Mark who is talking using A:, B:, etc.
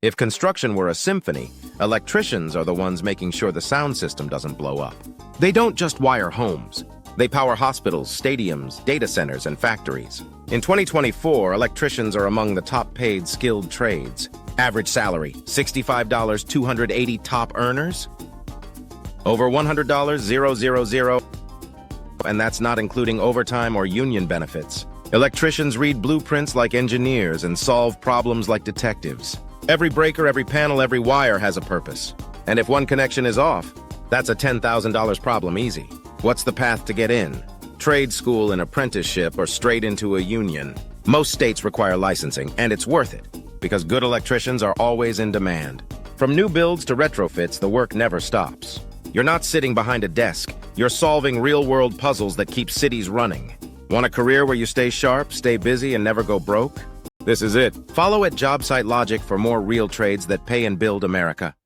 A: If construction were a symphony, electricians are the ones making sure the sound system doesn't blow up. They don't just wire homes. They power hospitals, stadiums, data centers, and factories. In 2024, electricians are among the top-paid skilled trades. Average salary, $65, 280 top earners? Over $100, 000, and that's not including overtime or union benefits. Electricians read blueprints like engineers and solve problems like detectives. Every breaker, every panel, every wire has a purpose. And if one connection is off, that's a $10,000 problem easy. What's the path to get in? Trade school, an apprenticeship, or straight into a union? Most states require licensing, and it's worth it, because good electricians are always in demand. From new builds to retrofits, the work never stops. You're not sitting behind a desk. You're solving real-world puzzles that keep cities running. Want a career where you stay sharp, stay busy, and never go broke? This is it. Follow at Jobsite Logic for more real trades that pay and build America.